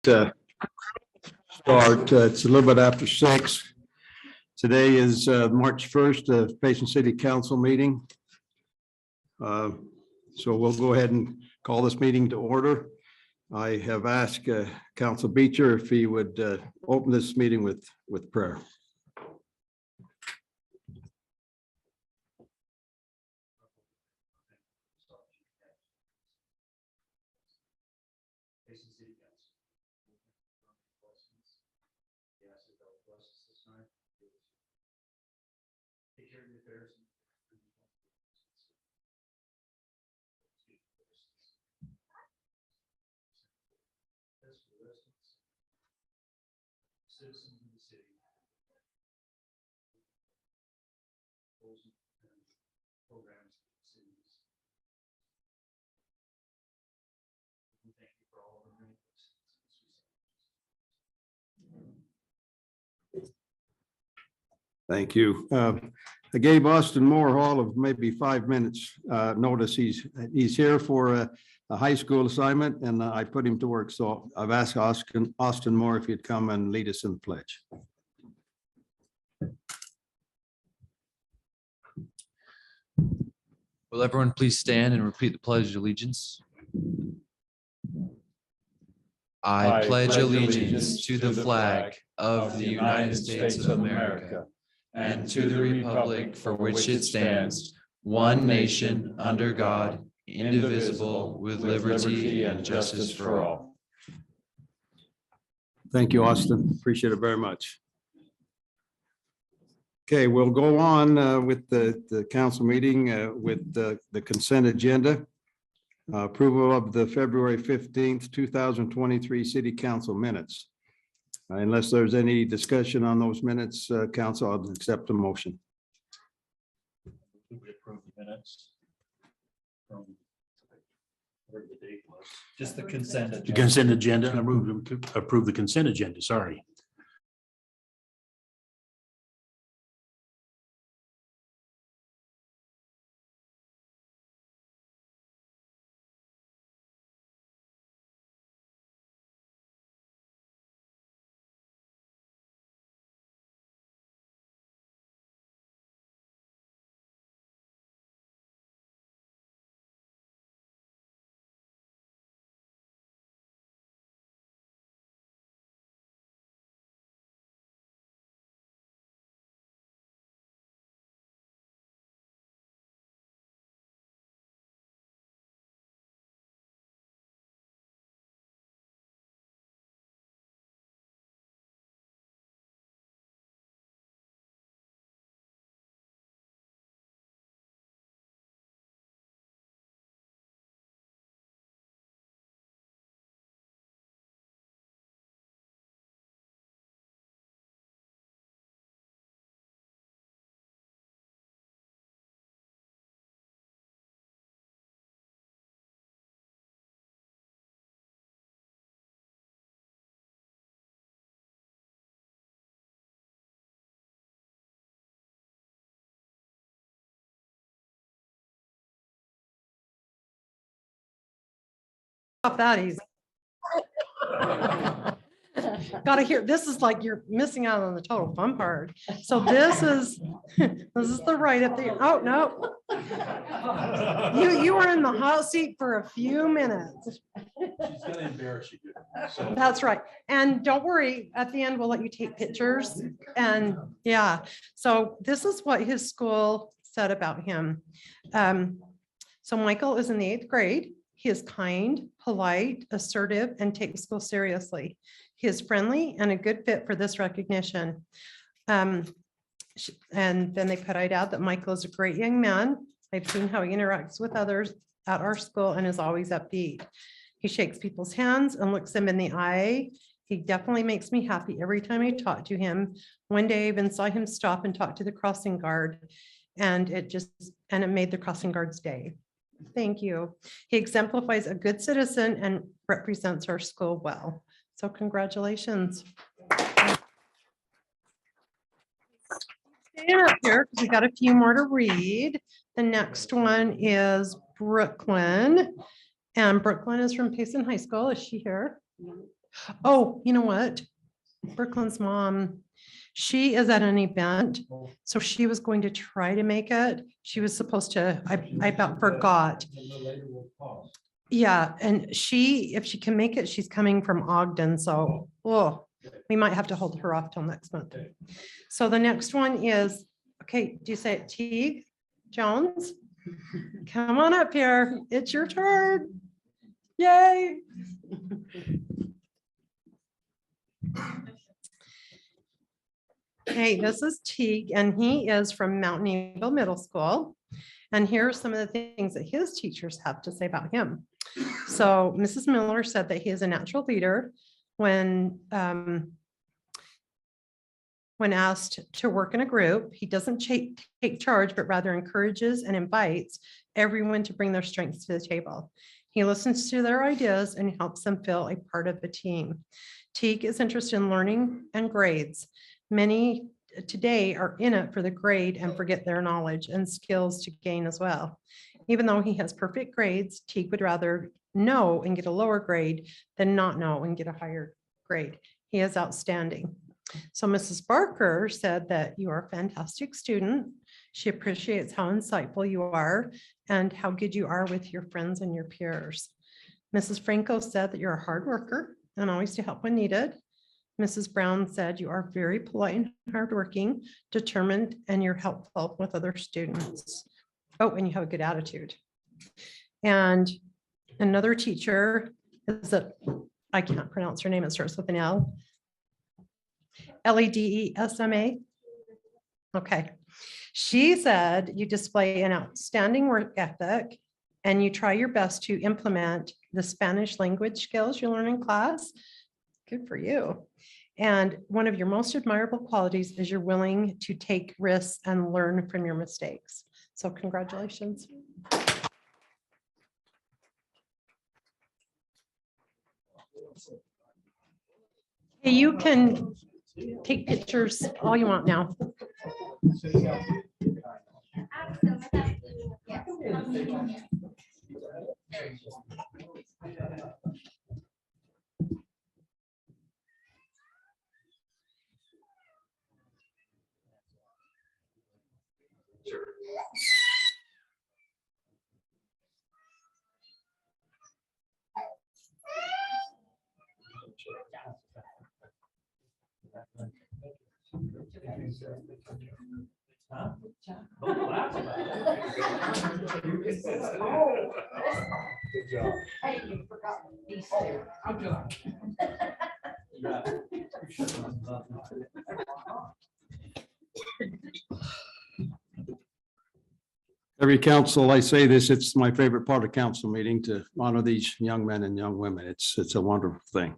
Start. It's a little bit after 6. Today is March 1st, the Payson City Council meeting. So we'll go ahead and call this meeting to order. I have asked Council Beecher if he would open this meeting with prayer. Citizens of the city, programs, cities. We thank you for all of our great. Thank you. I gave Austin Moore all of maybe 5 minutes notice. He's here for a high school assignment, and I put him to work. So I've asked Austin Moore if he'd come and lead us in the pledge. Will everyone please stand and repeat the Pledge of Allegiance? I pledge allegiance to the flag of the United States of America and to the republic for which it stands, one nation under God, indivisible, with liberty and justice for all. Thank you, Austin. Appreciate it very much. Okay, we'll go on with the council meeting with the consent agenda. Approval of the February 15th, 2023 City Council minutes. Unless there's any discussion on those minutes, council, I'll accept a motion. We approve the minutes from whatever the date was. Just the consent agenda. The consent agenda. I move to approve the consent agenda. Sorry. Off that easy. Gotta hear, this is like you're missing out on the total fun part. So this is the right at the, oh, no. You were in the hot seat for a few minutes. She's gonna embarrass you. So That's right. And don't worry, at the end, we'll let you take pictures. And yeah, so this is what his school said about him. So Michael is in the 8th grade. He is kind, polite, assertive, and takes school seriously. He is friendly and a good fit for this recognition. And then they put, I'd add that Michael is a great young man. I've seen how he interacts with others at our school and is always upbeat. He shakes people's hands and looks them in the eye. He definitely makes me happy every time I talk to him. One day I even saw him stop and talk to the crossing guard, and it made the crossing guard's day. Thank you. He exemplifies a good citizen and represents our school well. So congratulations. Stay up here because we got a few more to read. The next one is Brooklyn. And Brooklyn is from Payson High School. Is she here? Oh, you know what? Brooklyn's mom, she is at an event, so she was going to try to make it. She was supposed to, I about forgot. Yeah, and she, if she can make it, she's coming from Ogden, so, oh, we might have to hold her off till next month. So the next one is, okay, do you say it Teague Jones? Come on up here. It's your turn. Yay. Okay, this is Teague, and he is from Mountain Eagle Middle School. And here are some of the things that his teachers have to say about him. So Mrs. Miller said that he is a natural leader. When asked to work in a group, he doesn't take charge, but rather encourages and invites everyone to bring their strengths to the table. He listens to their ideas and helps them feel a part of the team. Teague is interested in learning and grades. Many today are in it for the grade and forget their knowledge and skills to gain as well. Even though he has perfect grades, Teague would rather know and get a lower grade than not know and get a higher grade. He is outstanding. So Mrs. Barker said that you are a fantastic student. She appreciates how insightful you are and how good you are with your friends and your peers. Mrs. Franco said that you're a hard worker and always to help when needed. Mrs. Brown said you are very polite and hardworking, determined, and you're helpful with other students. Oh, and you have a good attitude. And another teacher is that I can't pronounce her name. It starts with an L. Ledesma. Okay. She said you display an outstanding work ethic and you try your best to implement the Spanish language skills you learn in class. Good for you. And one of your most admirable qualities is you're willing to take risks and learn from your mistakes. So congratulations. Hey, you can take pictures all you want now. Good job. Hey, you forgot these two. I'm done. Every council, I say this, it's my favorite part of council meeting to honor these young men and young women. It's a wonderful thing.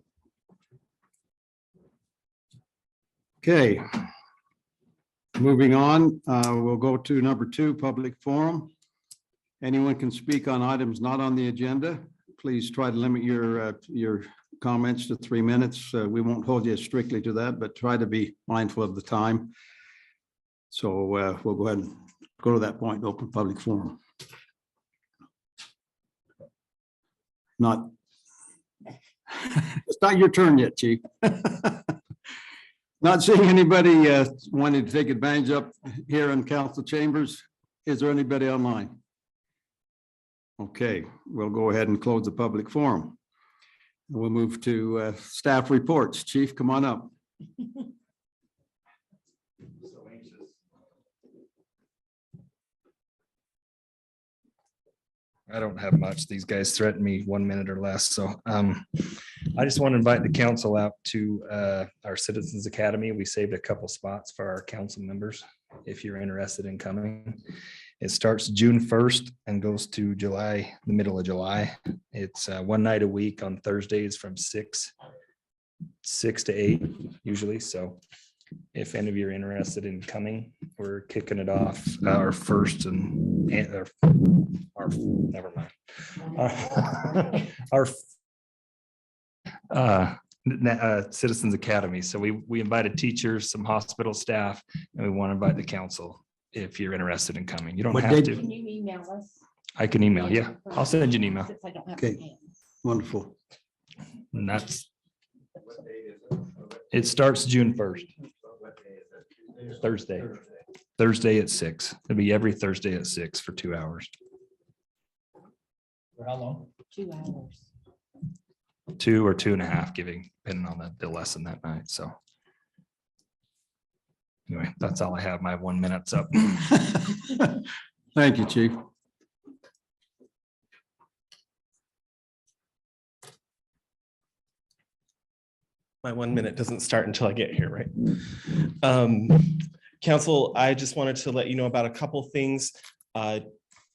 Okay. Moving on, we'll go to number 2, public forum. Anyone can speak on items not on the agenda. Please try to limit your comments to 3 minutes. We won't hold you strictly to that, but try to be mindful of the time. So we'll go ahead and go to that point, and open public forum. Not, it's not your turn yet, Chief. Not seeing anybody wanting to take advantage up here in council chambers. Is there anybody online? Okay, we'll go ahead and close the public forum. We'll move to staff reports. Chief, come on up. I don't have much. These guys threaten me 1 minute or less. So I just want to invite the council out to our Citizens Academy. We saved a couple spots for our council members if you're interested in coming. It starts June 1st and goes to July, the middle of July. It's 1 night a week on Thursdays from 6 to 8 usually. So if any of you are interested in coming, we're kicking it off our first and our never mind. Our Citizens Academy. So we invited teachers, some hospital staff, and we want to invite the council if you're interested in coming. You don't What have date? to. Can you email us? I can email. Yeah, I'll send you an email. Since I don't have Okay. my hand. Wonderful. And it starts June 1st. Thursday. Thursday at 6. It'll be every Thursday at 6 for 2 hours. For how long? 2 hours. 2 or 2.5, depending on the lesson that night. So anyway, that's all I have. My 1 minute's up. Thank you, Chief. My 1 minute doesn't start until I get here, right? Council, I just wanted to let you know about a couple things.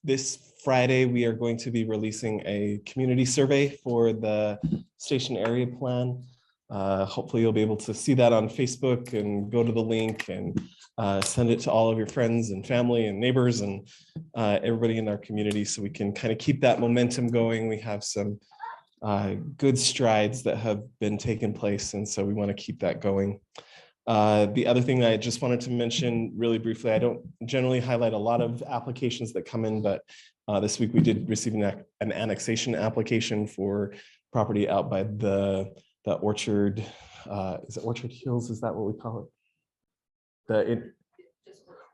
This Friday, we are going to be releasing a community survey for the station area plan. Hopefully you'll be able to see that on Facebook and go to the link and send it to all of your friends and family and neighbors and everybody in our community so we can kind of keep that momentum going. We have some good strides that have been taking place, and so we want to keep that going. The other thing I just wanted to mention really briefly, I don't generally highlight a lot of applications that come in, but this week we did receive an annexation application for property out by the Orchard, is it Orchard Hills? Is that what we call it?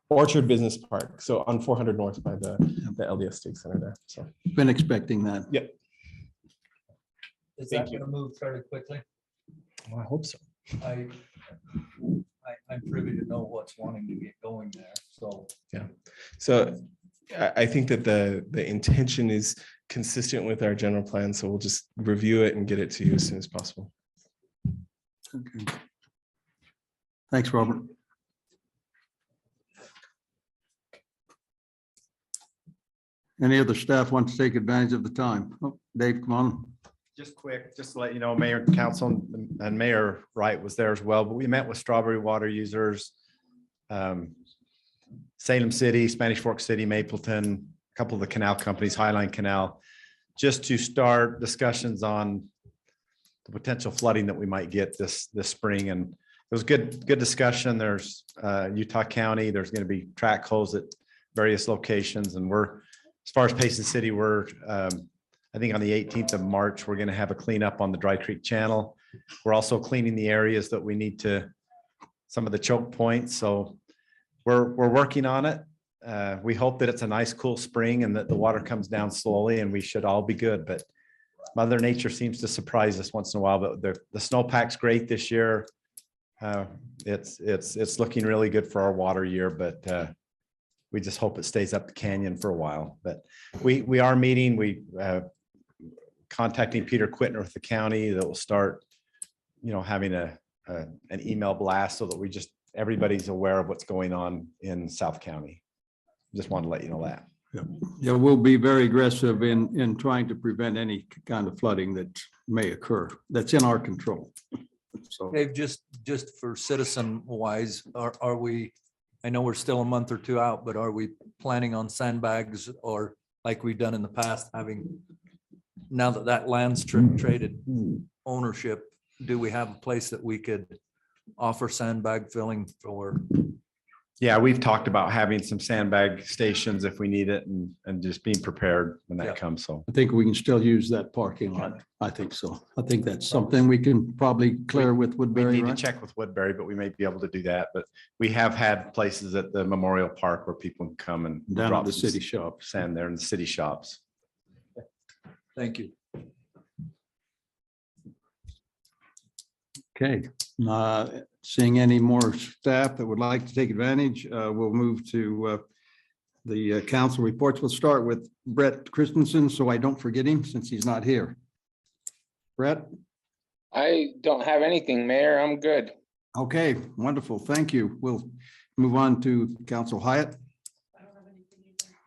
Orchard Business Park. So on 400 North by the LDS State Center there. So, Been expecting that. yep. Is Thank that you. gonna move fairly quickly? Well, I hope so. I'm privy to know what's wanting to get going there, so. So I think that the intention is consistent with our general plan. So we'll just review it and get it to you as soon as possible. Okay. Thanks, Robert. Any other staff want to take advantage of the time? Oh, Dave, come on. Just quick, just to let you know, Mayor and Council and Mayor Wright was there as well, but we met with Strawberry Water users, Salem City, Spanish Fork City, Mapleton, a couple of the canal companies, Highline Canal, just to start discussions on the potential flooding that we might get this spring. And it was good discussion. There's Utah County, there's going to be track holes at various locations. And we're, as far as Payson City, we're I think on the 18th of March, we're going to have a cleanup on the Dry Creek Channel. We're also cleaning the areas that we need to, some of the choke points. So we're working on it. We hope that it's a nice, cool spring and that the water comes down slowly and we should all be good. But Mother Nature seems to surprise us once in a while. But the snowpack's great this year. It's looking really good for our water year, but we just hope it stays up the canyon for a while. But we are meeting. We contacting Peter Quitner with the county that will start, having an email blast so that everybody's aware of what's going on in South County. Just wanted to let you know that. Yeah, we'll be very aggressive in trying to prevent any kind of flooding that may occur. That's in our control. So Dave, just for citizen wise, are we, I know we're still a month or two out, but are we planning on sandbags or like we've done in the past, having, now that land's traded ownership, do we have a place that we could offer sandbag filling for? Yeah, we've talked about having some sandbag stations if we need it and just being prepared when that comes. So I think we can still use that parking lot. I think so. I think that's something we can probably clear with we Woodbury, need to right? check with Woodbury, but we may be able to do that. But we have had places at the Memorial Park where people can come and Down drop at the some city shops. sand there in the city shops. Thank you. Okay, seeing any more staff that would like to take advantage, we'll move to the council reports. We'll start with Brett Christensen, so I don't forget him since he's not here. Brett? I don't have anything, Mayor. I'm good. Okay, wonderful. Thank you. We'll move on to Council Hyatt.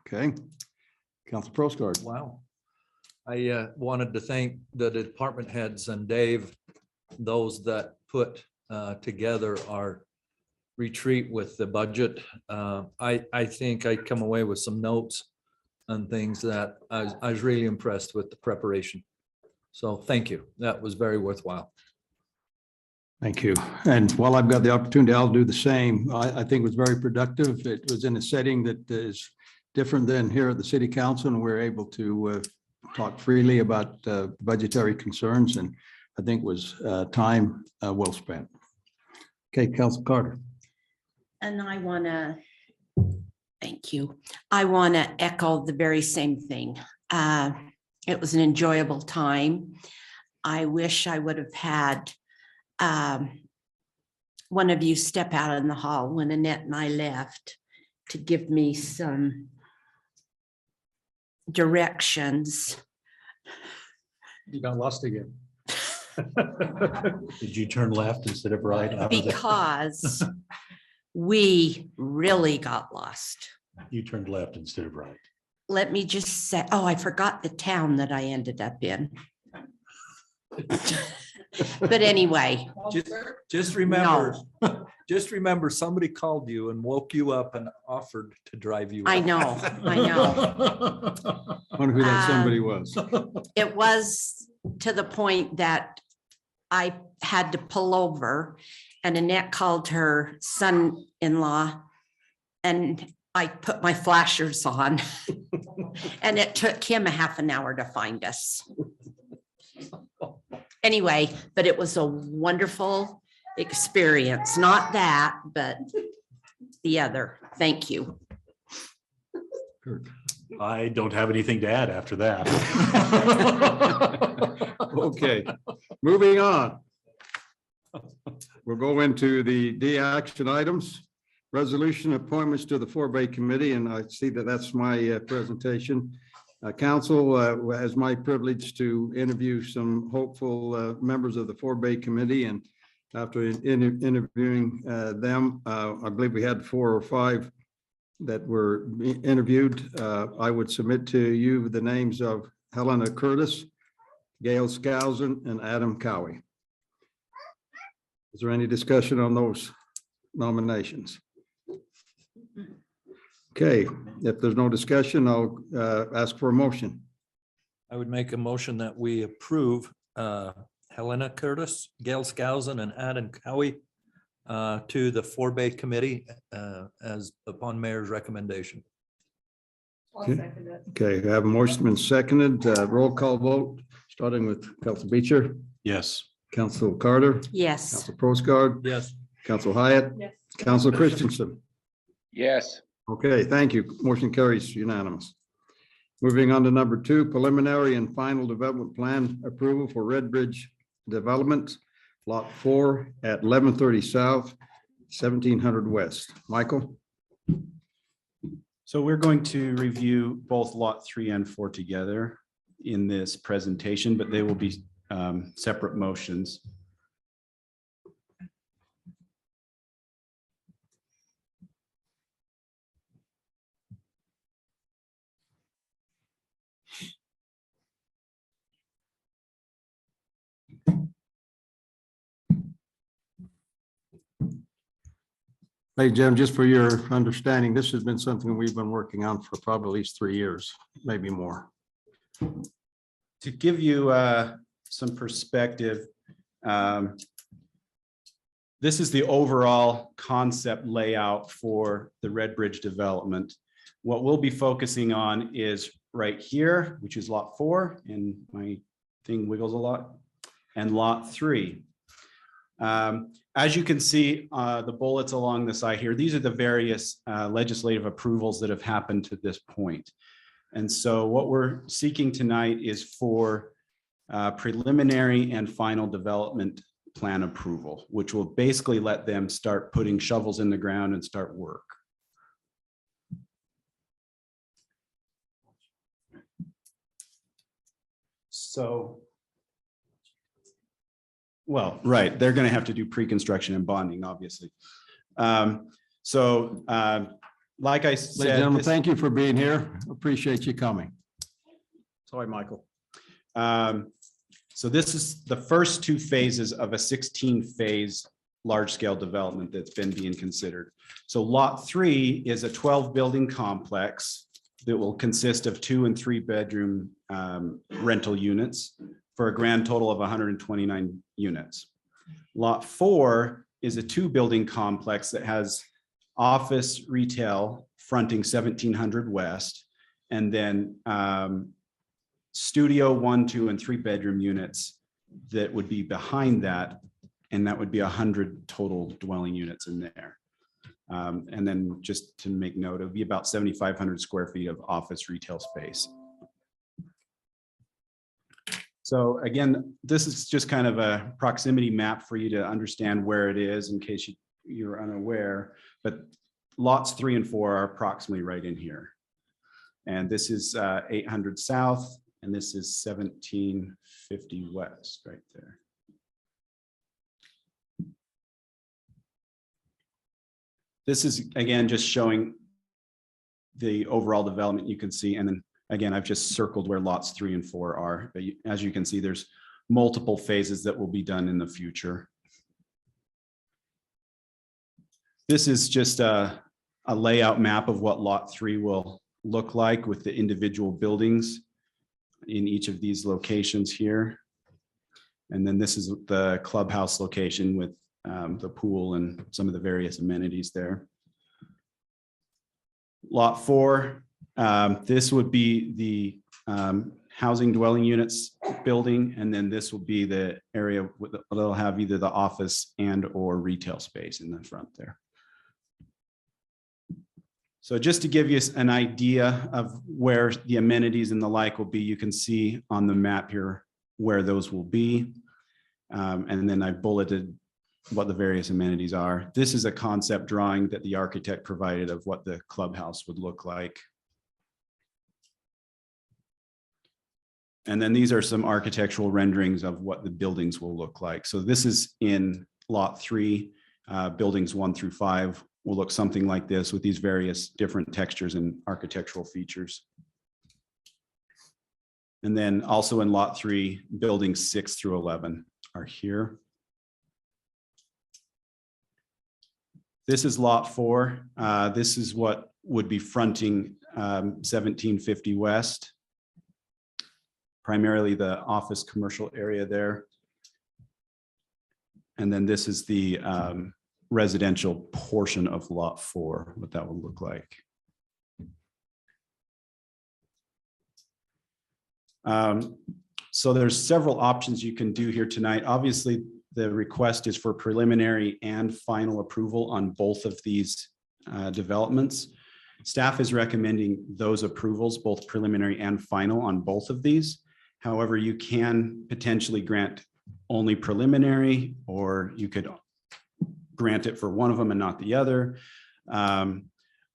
Okay. Council Prosgaard. Wow. I wanted to thank the department heads and Dave, those that put together our retreat with the budget. I think I come away with some notes and things that I was really impressed with the preparation. So thank you. That was very worthwhile. Thank you. And while I've got the opportunity, I'll do the same. I think it was very productive. It was in a setting that is different than here at the city council, and we're able to talk freely about budgetary concerns, and I think was time well spent. Okay, Council Carter. And I want to, thank you. I want to echo the very same thing. It was an enjoyable time. I wish I would have had one of you step out in the hall when Annette and I left to give me some directions. You got lost again. Did you turn left instead of right? How was it? Because we really got lost. You turned left instead of right. Let me just say, oh, I forgot the town that I ended up in. But anyway, Just remember, just remember, somebody called you and woke you up and offered to drive you. I up. know, I know. Wonder who that somebody was. It was to the point that I had to pull over and Annette called her son-in-law and I put my flashers on and it took him a half an hour to find us. Anyway, but it was a wonderful experience. Not that, but the other. Thank you. I don't have anything to add after that. Okay, moving on. We'll go into the D action items. Resolution appointments to the 4-Bay Committee, and I see that that's my presentation. Council has my privilege to interview some hopeful members of the 4-Bay Committee, and after interviewing them, I believe we had 4 or 5 that were interviewed. I would submit to you the names of Helena Curtis, Gail Skousen, and Adam Cowie. Is there any discussion on those nominations? Okay, if there's no discussion, I'll ask for a motion. I would make a motion that we approve Helena Curtis, Gail Skousen, and Adam Cowie to the 4-Bay Committee as upon mayor's recommendation. Okay, I have a motion been seconded. Roll call vote, starting with Council Beecher, Yes. Council Carter, Yes. Council Postcard, Yes. Council Hyatt, Yes. Council Christensen. Yes, Okay, thank you. Motion carries unanimous. Moving on to number 2, preliminary and final development plan approval for Red Bridge Development, Lot 4 at 1130 South, 1700 West. Michael? So we're going to review both Lot 3 and 4 together in this presentation, but they will be separate motions. Hey, Jim, just for your understanding, this has been something we've been working on for probably at least 3 years, maybe more. To give you some perspective, this is the overall concept layout for the Red Bridge development. What we'll be focusing on is right here, which is Lot 4, and my thing wiggles a lot, and Lot 3. As you can see, the bullets along the side here, these are the various legislative approvals that have happened to this point. And so what we're seeking tonight is for preliminary and final development plan approval, which will basically let them start putting shovels in the ground and start work. So, well, right, they're going to have to do pre-construction and bonding, obviously. Like I Ladies and said, gentlemen, thank you for being here. Appreciate you coming. sorry, Michael. So this is the first 2 phases of a 16-phase large-scale development that's been being considered. So Lot 3 is a 12-building complex that will consist of 2 and 3 bedroom rental units for a grand total of 129 units. Lot 4 is a 2-building complex that has office retail fronting 1700 West, and then studio 1, 2, and 3 bedroom units that would be behind that, and that would be 100 total dwelling units in there. And then just to make note, it would be about 7,500 square feet of office retail space. So again, this is just kind of a proximity map for you to understand where it is in case you're unaware, but lots 3 and 4 are approximately right in here. And this is 800 South, and this is 1750 West right there. This is, again, just showing the overall development you can see. And then again, I've just circled where lots 3 and 4 are. But as you can see, there's multiple phases that will be done in the future. This is just a layout map of what lot 3 will look like with the individual buildings in each of these locations here. And then this is the clubhouse location with the pool and some of the various amenities there. Lot 4, this would be the housing dwelling units building, and then this will be the area that'll have either the office and or retail space in the front there. So just to give you an idea of where the amenities and the like will be, you can see on the map here where those will be. And then I bulleted what the various amenities are. This is a concept drawing that the architect provided of what the clubhouse would look like. And then these are some architectural renderings of what the buildings will look like. So this is in lot 3, buildings 1 through 5 will look something like this with these various different textures and architectural features. And then also in lot 3, buildings 6 through 11 are here. This is lot 4. This is what would be fronting 1750 West, primarily the office commercial area there. And then this is the residential portion of lot 4, what that would look like. So there's several options you can do here tonight. Obviously, the request is for preliminary and final approval on both of these developments. Staff is recommending those approvals, both preliminary and final on both of these. However, you can potentially grant only preliminary, or you could grant it for one of them and not the other.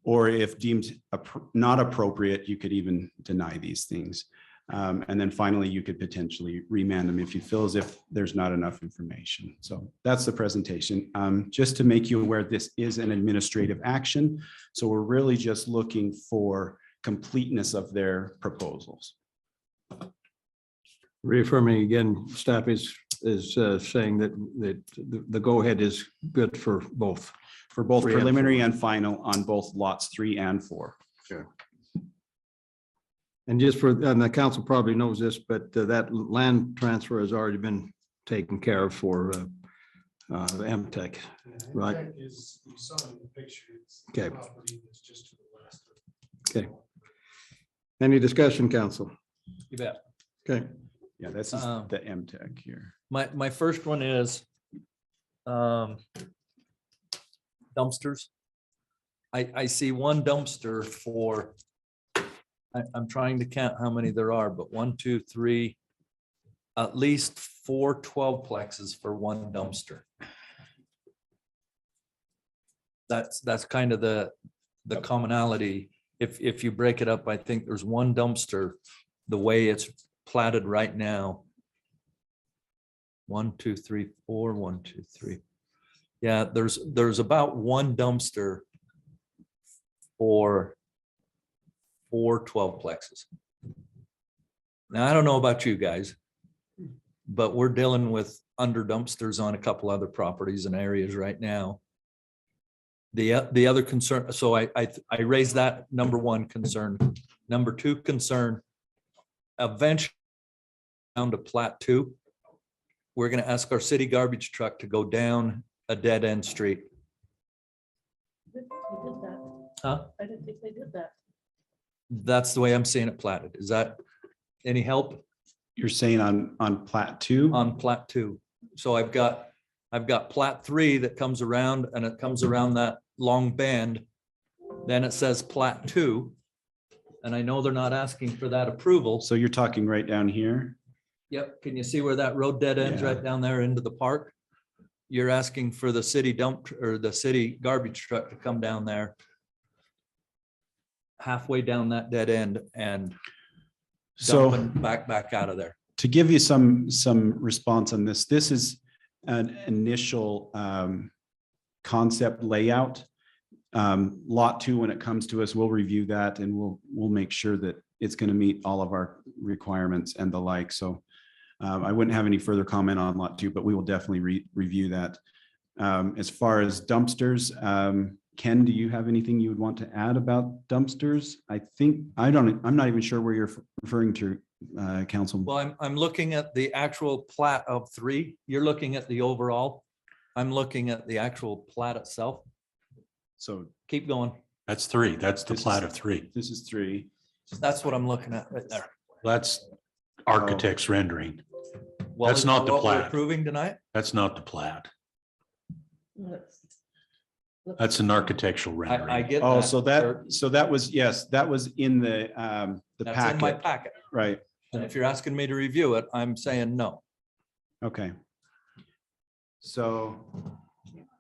Or if deemed not appropriate, you could even deny these things. And then finally, you could potentially remand them if you feel as if there's not enough information. So that's the presentation. Just to make you aware, this is an administrative action. So we're really just looking for completeness of their proposals. Reaffirming again, staff is saying that the go-ahead is good for both. For both 3 and preliminary 4. and final on both lots 3 and 4. Sure. And just for, and the council probably knows this, but that land transfer has already been taken care of for the MTech, right? Is, you saw in the picture, it's Okay. property that's just to the west. Okay. Any discussion, council? You bet. Okay. Yeah, this is the MTech here. My first one is dumpsters. I see one dumpster for, I'm trying to count how many there are, but 1, 2, 3, at least 4 12-plexes for one dumpster. That's kind of the commonality. If you break it up, I think there's one dumpster, the way it's platted right now. 1, 2, 3, 4, 1, 2, 3. Yeah, there's about one dumpster for 4 12-plexes. Now, I don't know about you guys, but we're dealing with under dumpsters on a couple other properties and areas right now. The other concern, so I raised that number 1 concern. Number 2 concern, eventually down to plat 2, we're going to ask our city garbage truck to go down a dead end street. Huh? I didn't think they did that. That's the way I'm seeing it platted. Is that any help You're saying on plat 2? on plat 2? So I've got plat 3 that comes around and it comes around that long band. Then it says plat 2. And I know they're not asking for that approval. So you're talking right down here? Yep. Can you see where that road dead ends Yeah. right down there into the park? You're asking for the city dump or the city garbage truck to come down there halfway down that dead end and So dumping back out of there. to give you some response on this, this is an initial concept layout. Lot 2, when it comes to us, we'll review that and we'll make sure that it's going to meet all of our requirements and the like. So I wouldn't have any further comment on lot 2, but we will definitely review that. As far as dumpsters, Ken, do you have anything you would want to add about dumpsters? I'm not even sure where you're referring to, Council. Well, I'm looking at the actual plat of 3. You're looking at the overall. I'm looking at the actual plat itself. So Keep going. That's 3. That's the This is- plat of 3. this is 3. That's what I'm looking at right there. That's architect's rendering. Well, That's is not that the what we're plat. approving tonight? That's not the plat. That's an architectural I rendering. get Oh, that. so that was, yes, that was in the That's in my packet, packet. right? And if you're asking me to review it, I'm saying no. Okay. So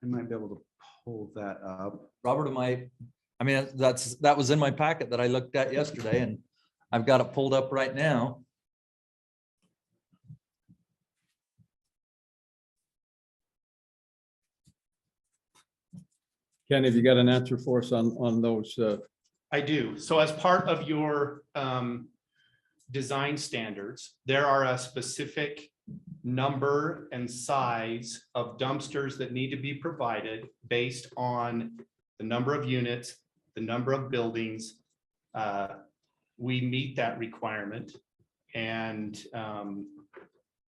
I might be able to pull that up. Robert, I mean, that was in my packet that I looked at yesterday and I've got it pulled up right now. Ken, have you got an answer for us on those? I do. So as part of your design standards, there are a specific number and size of dumpsters that need to be provided based on the number of units, the number of buildings. We meet that requirement and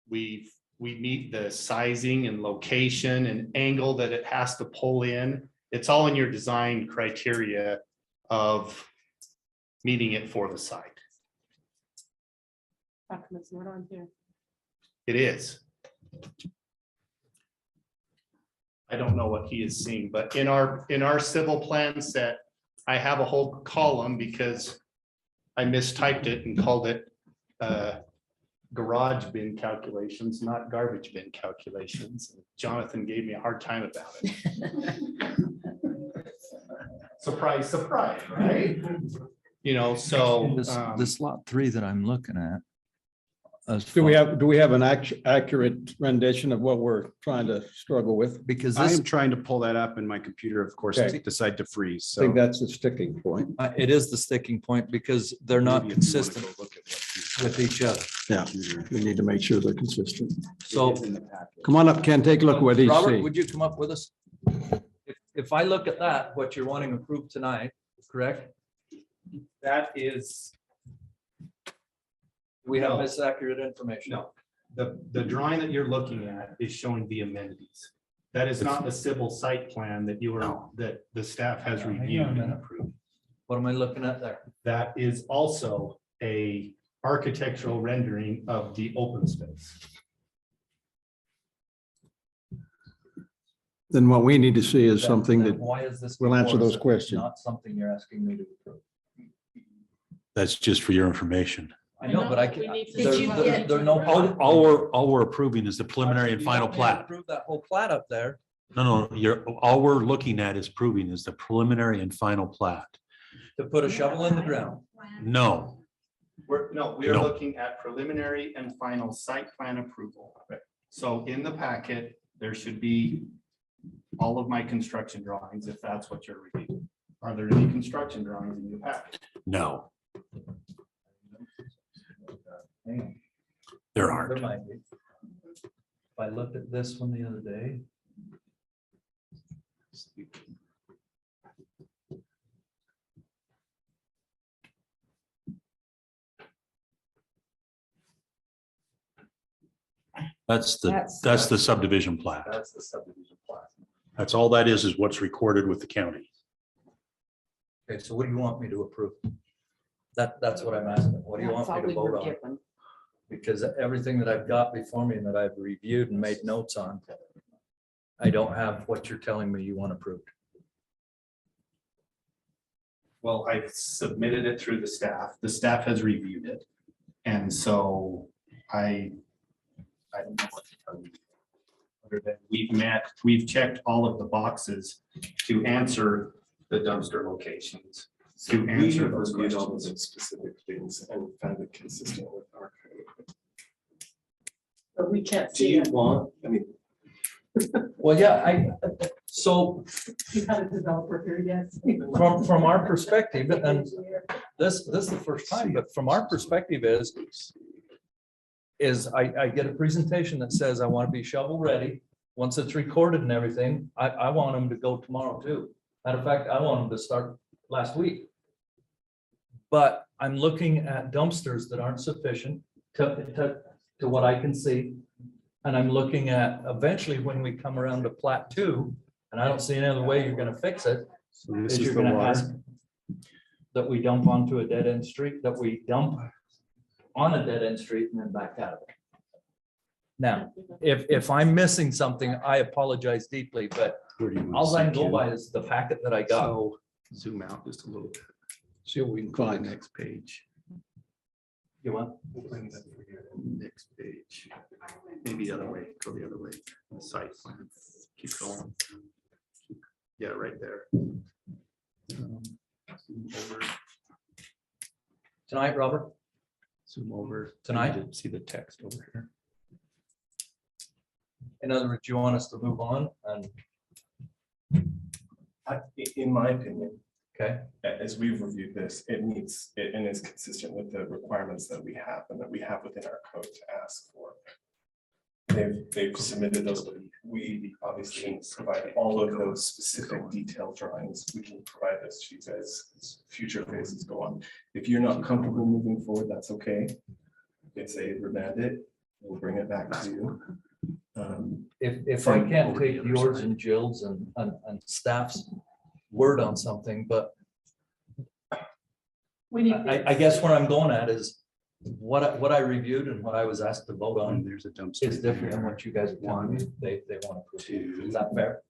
we meet the sizing and location and angle that it has to pull in. It's all in your design criteria of meeting it for the site. How come it's not on here? It is. I don't know what he is seeing, but in our civil plan set, I have a whole column because I mistyped it and called it garage bin calculations, not garbage bin calculations. Jonathan gave me a hard time about it. Surprise, surprise, right? You know, so. This lot 3 that I'm looking at. Do we have an accurate rendition of what we're trying to struggle with? Because I this, am trying to pull that up and my computer, of course, Okay. decided to freeze. I think So that's the sticking point. it is the sticking point because they're not maybe if you wanna consistent go look at with each other. Yeah, we need to make sure they're consistent. So Come on up, Ken, take a look at what he's Robert, seeing. would you come up with us? If I look at that, what you're wanting approved tonight, correct? that is. We have No. misaccurate information. No, the drawing that you're looking at is showing the amenities. That is not the civil site plan that that the staff has Hang on a reviewed and minute. approved. What am I looking at there? That is also a architectural rendering of the open space. Then what we need to see is something Then that why is this will answer before us those if it's questions. Not something you're asking me to approve. That's just for your information. I know, but I can. We need to- Did you get- There are no. All we're approving is the preliminary and You final want me to plat. Approve that whole plat up there. No, all we're looking at is proving is the preliminary and final plat. To put a shovel in the ground. No, We are No. looking at preliminary and final site plan approval. So in the packet, there should be all of my construction drawings, if that's what you're reviewing. Are there any construction drawings in your packet? no, Hang on. there There aren't. might be. If I looked at this one the other day. That's the subdivision plat. That's the subdivision plat. That's all that is what's recorded with the county. Okay, so what do you want me to approve? That's what I'm asking. What do you want me to vote on? Because everything that I've got before me and that I've reviewed and made notes on, I don't have what you're telling me you want approved. Well, I've submitted it through the staff. The staff has reviewed it. And so I don't know what to tell you. Other than we've checked all of the boxes to answer the dumpster locations. To answer those reviewed all questions. those specific things and found it consistent with our code. But we can't Do see you it. want, I mean, Well, yeah, so You have a developer here, yes. from our perspective, and this is the first time, but from our perspective is I get a presentation that says I want to be shovel ready. Once it's recorded and everything, I want them to go tomorrow too. Matter of fact, I want them to start last week. But I'm looking at dumpsters that aren't sufficient to what I can see. And I'm looking at eventually when we come around to plat 2, and I don't see any other way you're gonna fix it. So this Is is you're the gonna water. ask that we dump onto a dead end street, that we dump on a dead end street and then back out of it. Now, if I'm missing something, I apologize deeply, but Where do you want to all I can sink go in? by is the packet that I got. So zoom out just a little bit. See what we can Go to the find. next page. You want? Next page. Maybe the other way, go the other way. Site plan. Keep going. Yeah, right there. Zoom over, Tonight, Robert? zoom over. Tonight? I need to see the text over here. In other words, you want us to move on and, in my opinion, okay, as we've reviewed this, it meets it and is consistent with the requirements that we have and that we have within our code to ask for. They've submitted those. We obviously provide all of those specific detailed drawings. We can provide those to you guys as future phases go on. If you're not comfortable moving forward, that's okay. It's a remand it. We'll bring it back to you. if I can't take yours and Jill's and staff's word on something, but We need. I guess where I'm going at is what I reviewed and what I was asked to vote And on there's a dumpster. is different than what you guys want. They want to approve. Is that fair?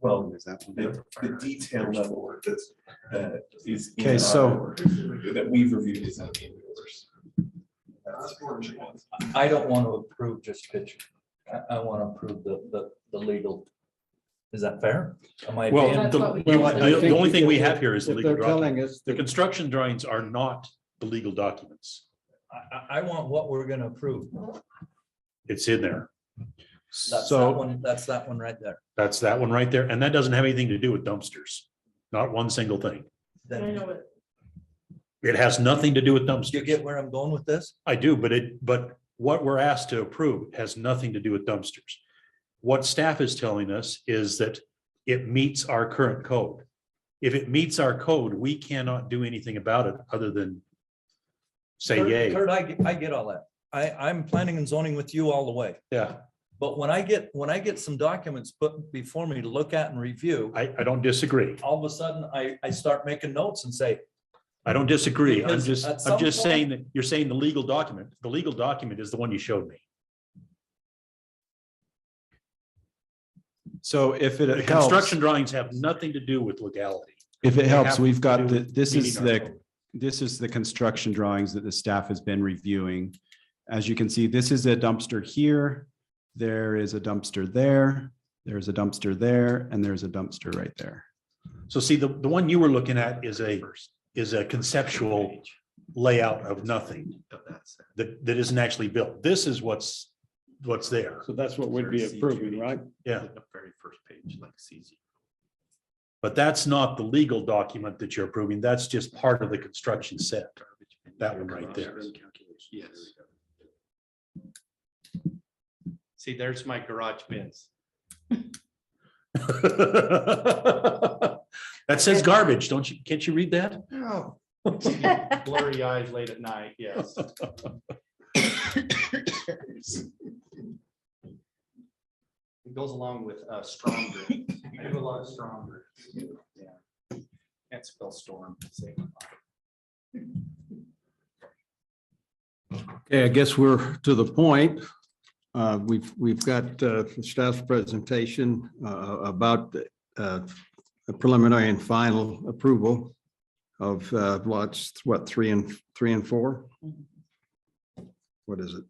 Well, Is that one? the detail level that is. in Okay, so- That we've reviewed is not in yours. I don't want to approve just picture. I want to approve the legal. Is that fair? Am I Well, being- That's what we Well, I the think only thing we if have here is the if legal they're telling document. us The that construction drawings are not the legal documents. I want what we're gonna approve. It's in there. That's that So one, that's that one right there. That's that one right there. And that doesn't have anything to do with dumpsters. Not one single thing. I Then know it. It has nothing to do with you dumpsters. get where I'm going with this? I do, but what we're asked to approve has nothing to do with dumpsters. What staff is telling us is that it meets our current code. If it meets our code, we cannot do anything about it other than say yay. Kurt, I get all that. I'm planning and zoning with you all the way. Yeah, But when I get some documents put before me to look at and review, I don't disagree. all of a sudden I start making notes and say, I don't disagree. I'm Because at just some point- saying that you're saying the legal document. The legal document is the one you showed me. So if The it helps, construction drawings have nothing to do with legality. if it They helps, have we've to got do the, with this is meeting our the, code. this is the construction drawings that the staff has been reviewing. As you can see, this is a dumpster here. There is a dumpster there. There's a dumpster there, and there's a dumpster right there. So see, the one you were looking at is a conceptual layout of nothing that isn't actually built. This is what's there. so that's what we'd be approving, right? Yeah, The very first page, like CZ. but that's not the legal document that you're approving. That's just part of the construction set. That one right there. Yes. See, there's my garage bins. That says garbage, can't you read that? Oh. Blurry eyes late at night, yes. It goes along with strong drinks. I do a lot of strong drinks. Yeah. can't spell storm. Okay, I guess we're to the point. We've got the staff's presentation about a preliminary and final approval of lots, what, 3 and 4? What is it?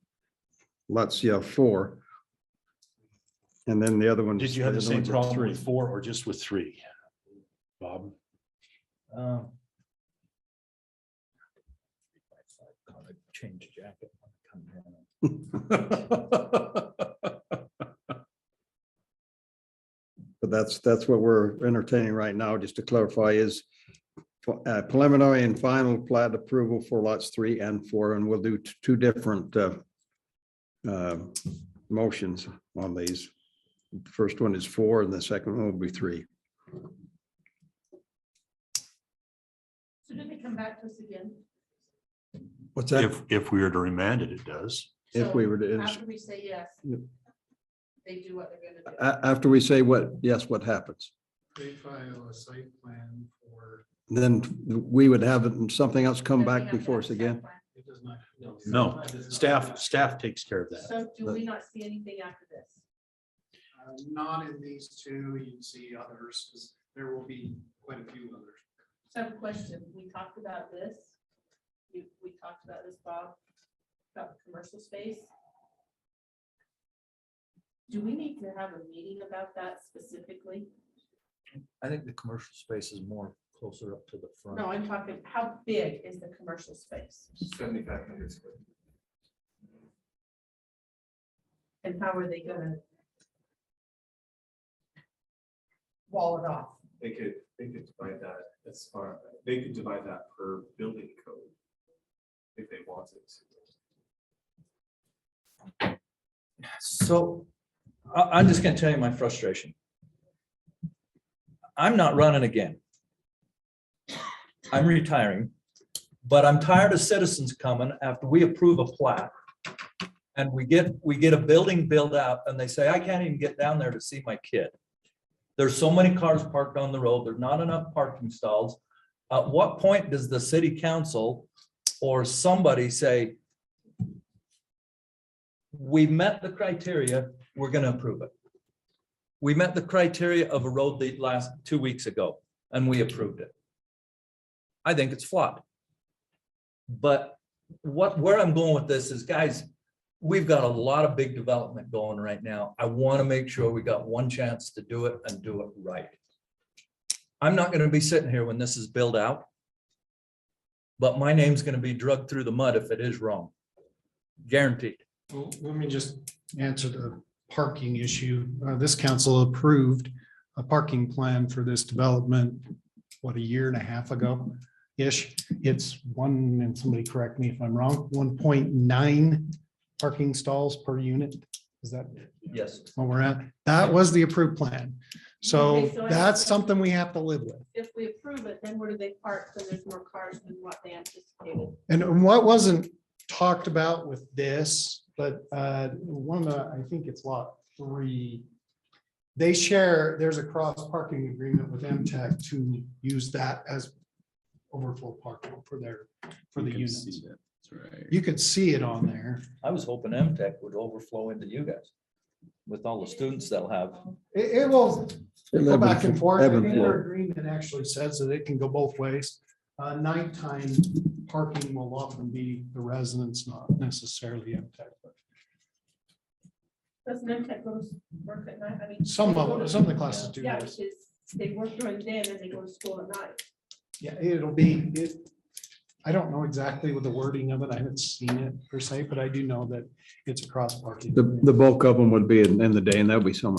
Lots, yeah, 4. And then the other one. Did you have the same problem with 4 or just with 3? Bob? Change jacket. But that's what we're entertaining right now, just to clarify, is preliminary and final plat approval for lots 3 and 4, and we'll do two different motions on these. The first one is 4 and the second one will be 3. So did they come back to us again? What's that? If we were to remand it, it does. If we were to, After we say yes, Yep. they do what they're gonna do. after we say what, yes, what happens? They file a site plan for. Then we would have something else come Then we back have to before have us a again. site plan. It does not. No, staff takes care of that. So do we not see anything after this? Not in these two, you can see others, because there will be quite a few others. So I have a question. We talked about this. We talked about this, Bob, about the commercial space. Do we need to have a meeting about that specifically? I think the commercial space is more closer up to the front. No, I'm talking, how big is the commercial space? 7,500 square. And how are they gonna wall it off? They could divide that as far, they could divide that per building code if they wanted to. So I'm just gonna tell you my frustration. I'm not running again. I'm retiring, but I'm tired of citizens coming after we approve a plat. And we get a building built out and they say, I can't even get down there to see my kid. There's so many cars parked on the road. There's not enough parking stalls. At what point does the city council or somebody say, we met the criteria, we're gonna approve it? We met the criteria of a road the last 2 weeks ago and we approved it. I think it's flawed. But where I'm going with this is, guys, we've got a lot of big development going right now. I want to make sure we got one chance to do it and do it right. I'm not going to be sitting here when this is built out, but my name's going to be dragged through the mud if it is wrong. Guaranteed. Well, let me just answer the parking issue. This council approved a parking plan for this development, what, 1.5 years ago-ish. It's one, and somebody correct me if I'm wrong, 1.9 parking stalls per unit. Is that Yes. what we're at? That was the approved plan. So Okay, so I- that's something we have to live with. If we approve it, then where do they park? So there's more cars than what they anticipated. And what wasn't talked about with this, but one of the, I think it's lot 3. They share, there's a cross parking agreement with MTech to use that as overflow parking for the units. You could see it on there. I was hoping MTech would overflow into you guys with all the students they'll have. It will go back and forth. I Ebb and think flow. their agreement actually says that it can go both ways. Nighttime parking will often be the residents, not necessarily MTech. but Doesn't MTech go to work at night? I mean. Some they of go them, to- some of the classes do Yeah, this. because they work during the day and then they go to school at night. Yeah, it'll be, I don't know exactly with the wording of it. I haven't seen it per se, but I do know that it's a cross parking. The bulk of them would be in the day, and that'll be some.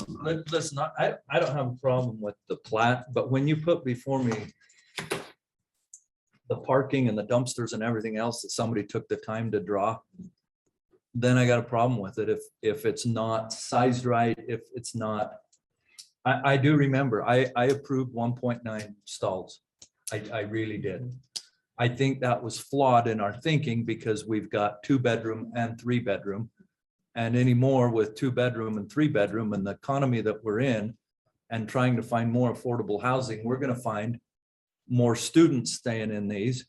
Listen, I don't have a problem with the plat, but when you put before me the parking and the dumpsters and everything else that somebody took the time to draw, then I got a problem with it. If it's not sized right, if it's not, I do remember, I approved 1.9 stalls. I really did. I think that was flawed in our thinking because we've got 2-bedroom and 3-bedroom. And anymore with 2-bedroom and 3-bedroom and the economy that we're in and trying to find more affordable housing, we're gonna find more students staying in these,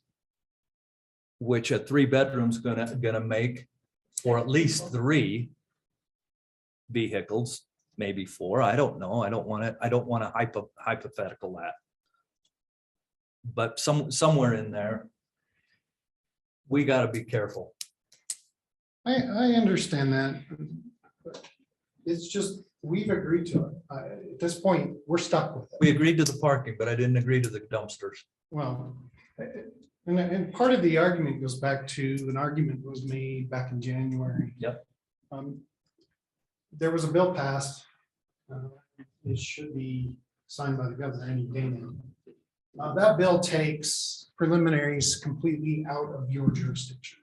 which a 3-bedroom's gonna make for at least 3 vehicles, maybe 4. I don't know. I don't want to hypothetical that. But somewhere in there, we got to be careful. I understand that. It's just, we've agreed to it. At this point, we're stuck with it. We agreed to the parking, but I didn't agree to the dumpsters. Well, and part of the argument goes back to an argument was made back in January. Yep. There was a bill passed. It should be signed by the governor any day now. That bill takes preliminaries completely out of your jurisdiction.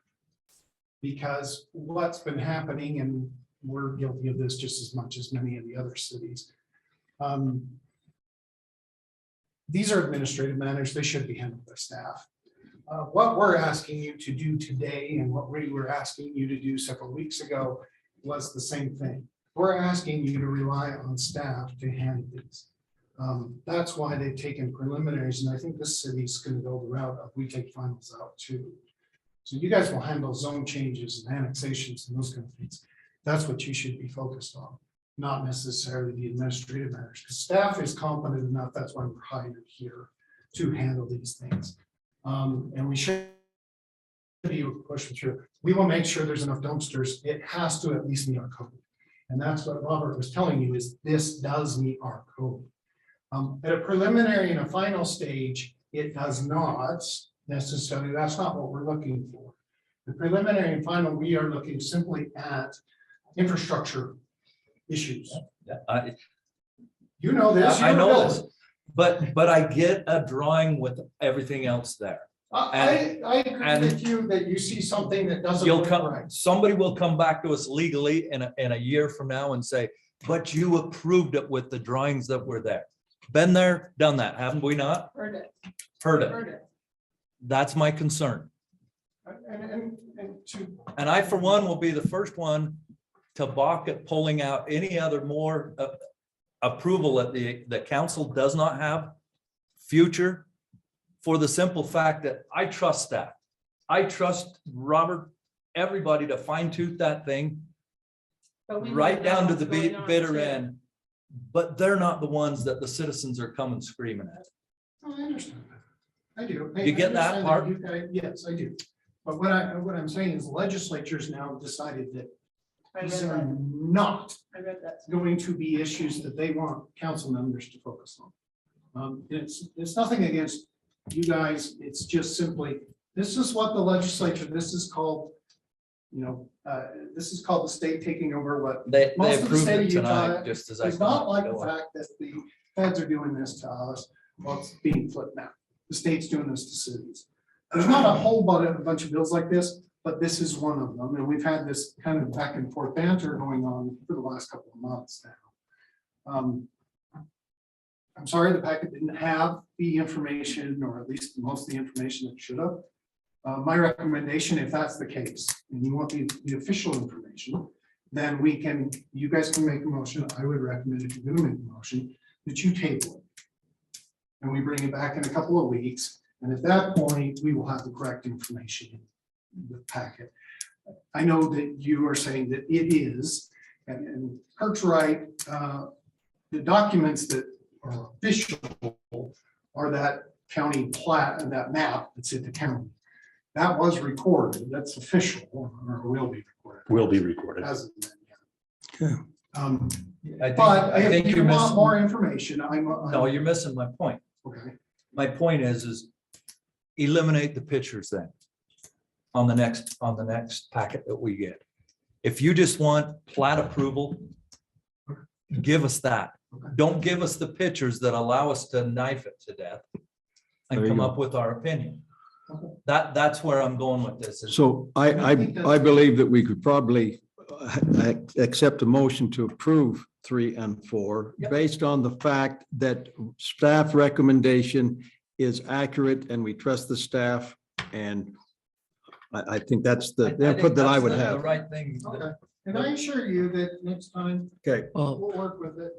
Because what's been happening, and we're guilty of this just as much as many of the other cities. These are administrative matters. They should be handled by staff. What we're asking you to do today and what we were asking you to do several weeks ago was the same thing. We're asking you to rely on staff to handle these. That's why they've taken preliminaries, and I think this city's going to go the route of we take finals out too. So you guys will handle zone changes and annexations and those kind of things. That's what you should be focused on, not necessarily the administrative matters. Because staff is competent enough, that's why we're hired here to handle these things. And we should be pushing through. We will make sure there's enough dumpsters. It has to at least meet our code. And that's what Robert was telling you is this does meet our code. At a preliminary and a final stage, it does not necessarily, that's not what we're looking for. The preliminary and final, we are looking simply at infrastructure issues. You know this. I you're know building. this, but I get a drawing with everything else there. I agree with you that you see something that doesn't You'll look come, right. somebody will come back to us legally in a year from now and say, but you approved it with the drawings that were there. Been there, done that, haven't we not? Heard it. Heard it. Heard it. That's my concern. And I, for one, will be the first one to balk at pulling out any other more approval that the council does not have future, for the simple fact that I trust that. I trust Robert, everybody to fine tooth that thing But we right know down to what's the going on, bitter too. end. But they're not the ones that the citizens are coming screaming at. Oh, I understand that. I do. You get that understand part? you guys- Yes, I do. But what I'm saying is legislatures now decided that I read these are that. not I read that. going to be issues that they want council members to focus on. It's nothing against you guys. It's just simply, this is what the legislature, this is called, this is called the state taking over what. They most of the approved state it of Utah tonight, just as I. It's not like the fact that the feds are doing this to us, well, it's being flipped now. The state's doing this to cities. There's not a whole bunch of bills like this, but this is one of them. And we've had this kind of back and forth banter going on for the last couple of months now. I'm sorry, the packet didn't have the information, or at least most of the information it should have. My recommendation, if that's the case, and you want the official information, then you guys can make a motion. I would recommend, if you're gonna make a motion, that you table it. And we bring it back in a couple of weeks. And at that point, we will have the correct information in the packet. I know that you are saying that it is, and Kirk's right, the documents that are official are that county plat and that map that's in the county. That was recorded, that's official, or will be recorded. Will be recorded. Hasn't been yet. I But think if you're you want missing, more information, no, you're missing my point. okay. My point is eliminate the pictures then on the next packet that we get. If you just want plat approval, give us that. Don't give us the pictures that allow us to knife it to death and There you come go. up with our opinion. That's where I'm going with this. is- So I believe that we could probably accept a motion to approve 3 and 4 Yep. based on the fact that staff recommendation is accurate and we trust the staff. And I think that's the think input that I that's would the have. right thing. Okay. And I assure you that next time Okay. we'll work with it.